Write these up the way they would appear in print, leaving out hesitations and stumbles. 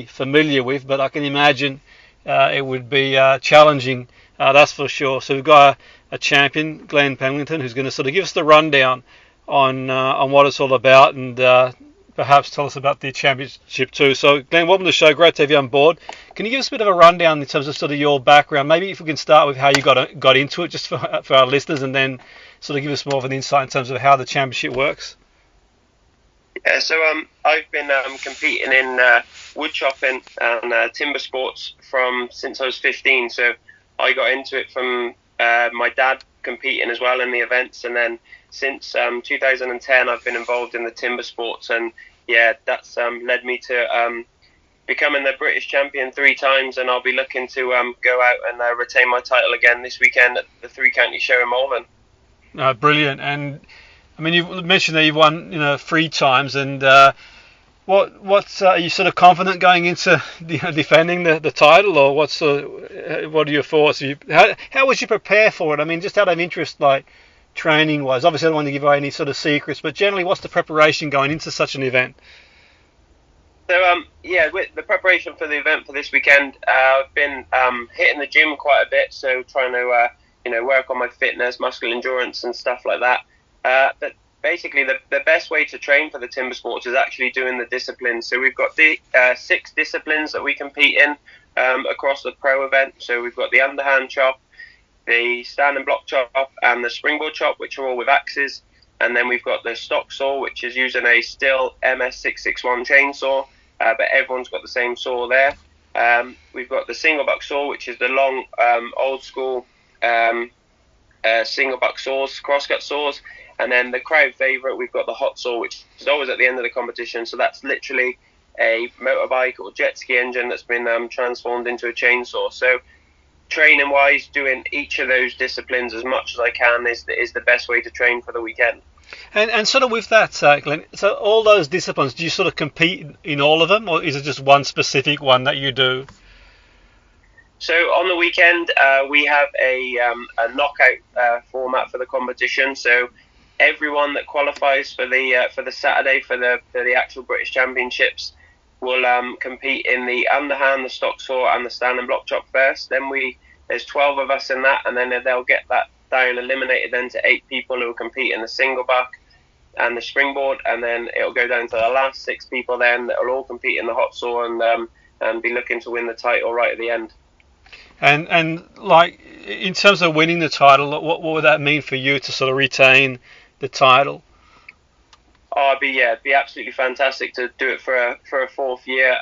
familiar with, but I can imagine it would be challenging, that's for sure. So we've got a champion, Glen Penlington, who's going to sort of give us the rundown on what it's all about, and perhaps tell us about the championship too. So Glen, welcome to the show. Great to have you on board. Can you give us a bit of a rundown in terms of sort of your background? Maybe if we can start with how you got into it, just for our listeners, and then sort of give us more of an insight in terms of how the championship works. Yeah, so I've been competing in wood chopping and timber sports since I was 15. So I got into it from my dad competing as well in the events, and then since 2010 I've been involved in the timber sports, and yeah, that's led me to becoming the British champion 3 times, and I'll be looking to go out and retain my title again this weekend at the 3 County Show in Malvern. Brilliant. And I mean, you've mentioned that you've won 3 times, and what's are you sort of confident going into defending the title, or what are your thoughts? How would you prepare for it? I mean, just out of interest, like training wise. Obviously, I don't want to give away any sort of secrets, but generally, what's the preparation going into such an event? So with the preparation for the event for this weekend, I've been hitting the gym quite a bit, so trying to work on my fitness, muscle endurance, and stuff like that. But basically, the best way to train for the timber sports is actually doing the disciplines. So we've got the 6 disciplines that we compete in across the pro event. So we've got the underhand chop, the stand and block chop, and the springboard chop, which are all with axes. And then we've got the stock saw, which is using a Stihl MS661 chainsaw, but everyone's got the same saw there. We've got the single buck saw, which is the long, old school single buck saws, crosscut saws. And then the crowd favourite, we've got the hot saw, which is always at the end of the competition. So that's literally a motorbike or jet ski engine that's been transformed into a chainsaw. So training-wise, doing each of those disciplines as much as I can is the best way to train for the weekend. And sort of with that, Glen, so all those disciplines, do you sort of compete in all of them, or is it just one specific one that you do? So on the weekend, we have a knockout format for the competition. So everyone that qualifies for the Saturday for the actual British Championships will compete in the underhand, the stock saw, and the stand and block chop first. Then there's 12 of us in that, and then they'll get that down eliminated then to 8 people who will compete in the single buck and the springboard, and then it'll go down to the last 6 people then that will all compete in the hot saw and be looking to win the title right at the end. And like in terms of winning the title, what would that mean for you to sort of retain the title? Oh, it'd be absolutely fantastic to do it for a 4th year.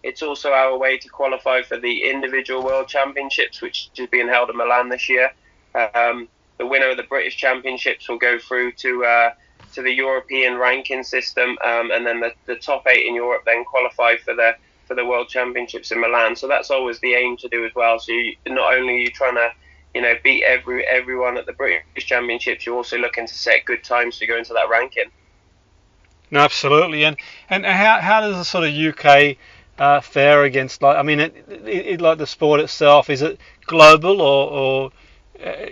It's also our way to qualify for the individual world championships, which is being held in Milan this year. The winner of the British Championships will go through to the European ranking system, and then the top 8 in Europe then qualify for the World Championships in Milan. So that's always the aim to do as well. So not only are you trying to beat everyone at the British Championships, you're also looking to set good times to go into that ranking. No, absolutely. And how does the sort of UK fare against, like, I mean, it like the sport itself? Is it global, or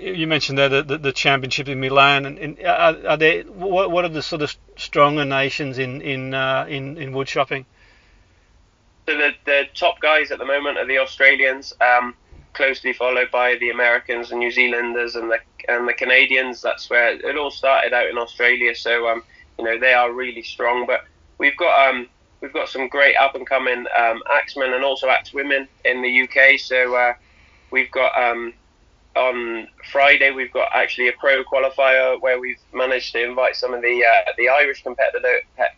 you mentioned there the championship in Milan, and are there what are the sort of stronger nations in wood shopping? So the top guys at the moment are the Australians, closely followed by the Americans and New Zealanders and the Canadians. That's where it all started out in Australia. So they are really strong. But we've got some great up and coming axemen and also axewomen in the UK. So we've got on Friday we've got actually a pro qualifier where we've managed to invite some of the Irish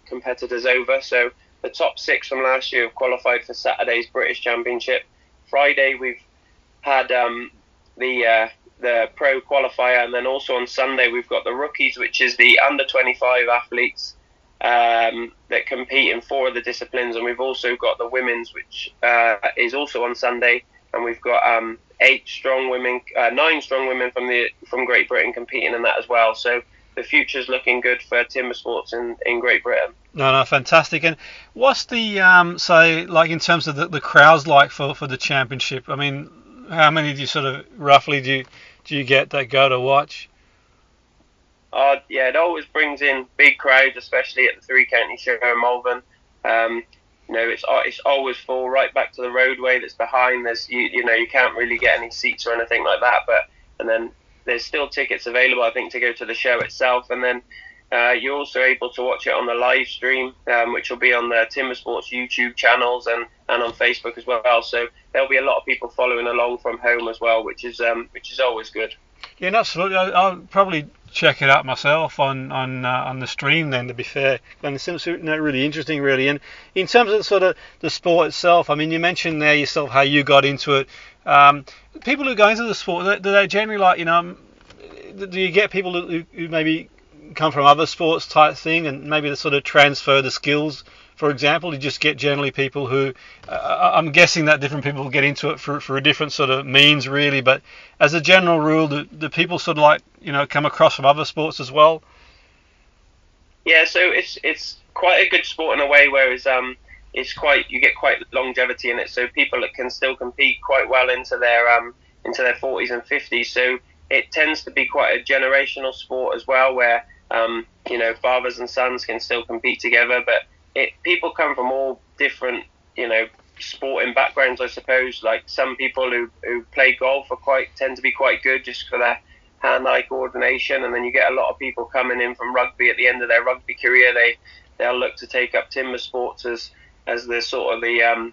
competitors over. So the top 6 from last year have qualified for Saturday's British Championship. Friday we've had the pro qualifier, and then also on Sunday we've got the rookies, which is the under 25 athletes that compete in 4 of the disciplines, and we've also got the women's, which is also on Sunday, and we've got 9 strong women from Great Britain competing in that as well. So the future's looking good for timber sports in Great Britain. No, fantastic. And what's the say, like in terms of the crowds like for the championship? I mean, how many do you sort of roughly do you get that go to watch? It always brings in big crowds, especially at the 3 County Show in Malvern. it's always full right back to the roadway that's behind. There's you can't really get any seats or anything like that, and then there's still tickets available, I think, to go to the show itself, and then you're also able to watch it on the live stream, which will be on the Timber Sports YouTube channels and on Facebook as well. So there'll be a lot of people following along from home as well, which is always good. Yeah, absolutely. I'll probably check it out myself on the stream then, to be fair. And it seems really interesting, really. And in terms of sort of the sport itself, I mean, you mentioned there yourself how you got into it. People who go into the sport, do they generally do you get people who maybe come from other sports type thing and maybe to sort of transfer the skills? For example, you just get generally people who, I'm guessing that different people get into it for a different sort of means, really. But as a general rule, do people sort of come across from other sports as well? Yeah, so it's quite a good sport in a way, whereas you get quite longevity in it. So people that can still compete quite well into their 40s and 50s. So it tends to be quite a generational sport as well, where fathers and sons can still compete together, but people come from all different, sporting backgrounds, I suppose. Like some people who play golf tend to be quite good just for their hand-eye coordination, and then you get a lot of people coming in from rugby at the end of their rugby career. They'll look to take up timber sports as the sort of I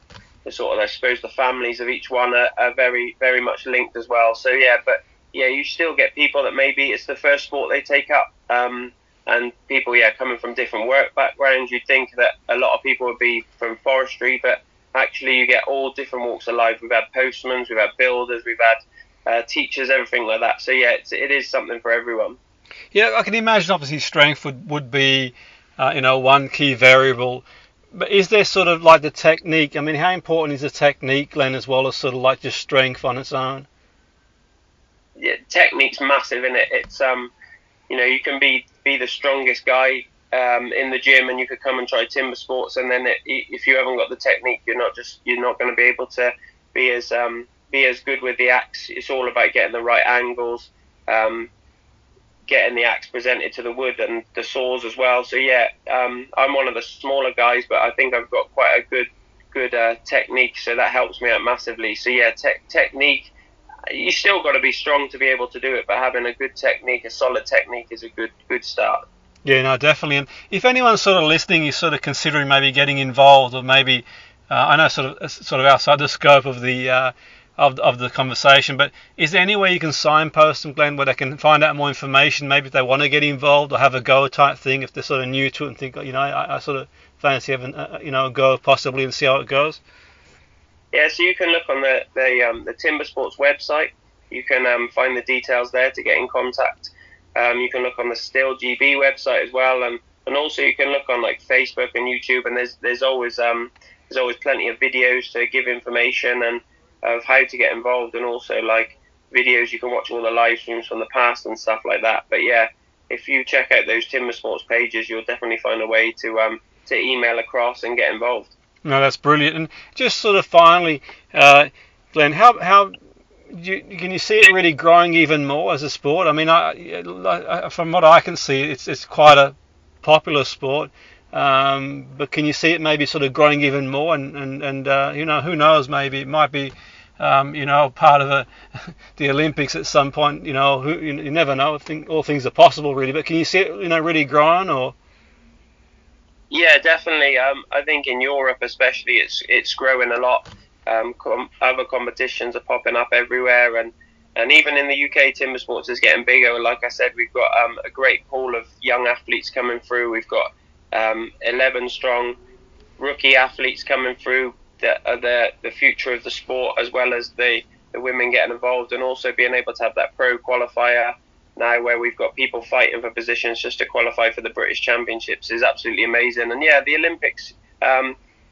suppose the families of each one are very, very much linked as well. So you still get people that maybe it's the first sport they take up. And people, coming from different work backgrounds. You'd think that a lot of people would be from forestry, but actually you get all different walks of life. We've had postmen, we've had builders, we've had teachers, everything like that. So it is something for everyone. Yeah, I can imagine obviously strength would be, one key variable. But is there sort of like the technique? I mean, how important is the technique, Glenn, as well as sort of like just strength on its own? Yeah, technique's massive in it. It's you can be the strongest guy in the gym, and you could come and try timber sports, and then if you haven't got the technique, you're not going to be able to be as good with the axe. It's all about getting the right angles, getting the axe presented to the wood and the saws as well. So I'm one of the smaller guys, but I think I've got quite a good technique, so that helps me out massively. So technique. You still got to be strong to be able to do it, but having a good technique, a solid technique, is a good start. Yeah, no, definitely. And if anyone's sort of listening, is sort of considering maybe getting involved, or maybe I know sort of outside the scope of the of the conversation, but is there any way you can signpost them, Glenn, where they can find out more information? Maybe if they want to get involved or have a go type thing, if they're sort of new to it and think, I sort of fancy having a go possibly and see how it goes. Yeah, so you can look on the Timber Sports website. You can find the details there to get in contact. You can look on the Still GB website as well, and also you can look on like Facebook and YouTube. And there's always plenty of videos to give information and of how to get involved, and also like videos you can watch all the live streams from the past and stuff like that. But if you check out those Timber Sports pages, you'll definitely find a way to email across and get involved. No, that's brilliant. And just sort of finally, Glenn, how can you see it really growing even more as a sport? I mean, from what I can see, it's quite a popular sport. But can you see it maybe sort of growing even more? And who knows? Maybe it might be, part of the Olympics at some point. You never know. I think all things are possible, really. But can you see it, really growing or? Yeah, definitely. I think in Europe especially, it's growing a lot. Other competitions are popping up everywhere, and even in the UK, timber sports is getting bigger. Like I said, we've got a great pool of young athletes coming through. We've got 11 strong rookie athletes coming through that are the future of the sport, as well as the women getting involved, and also being able to have that pro qualifier now where we've got people fighting for positions just to qualify for the British Championships is absolutely amazing. And the Olympics,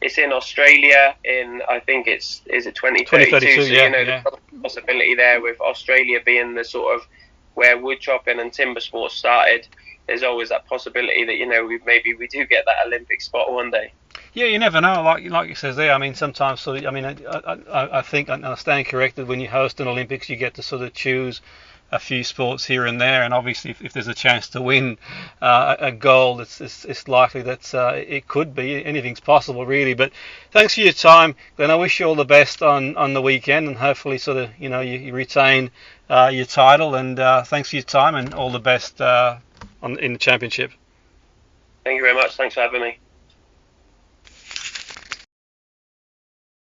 it's in Australia I think is it 2032? So there's a possibility there with Australia being the sort of where wood chopping and timber sports started. There's always that possibility that maybe we do get that Olympic spot one day. Yeah, you never know. Like it says there. I mean, sometimes I think, and I stand corrected, when you host an Olympics, you get to sort of choose a few sports here and there, and obviously if there's a chance to win a gold, it's likely that it could be. Anything's possible, really. But thanks for your time, Glenn. I wish you all the best on the weekend, and hopefully sort of you retain your title. And thanks for your time, and all the best in the championship. Thank you very much. Thanks for having me.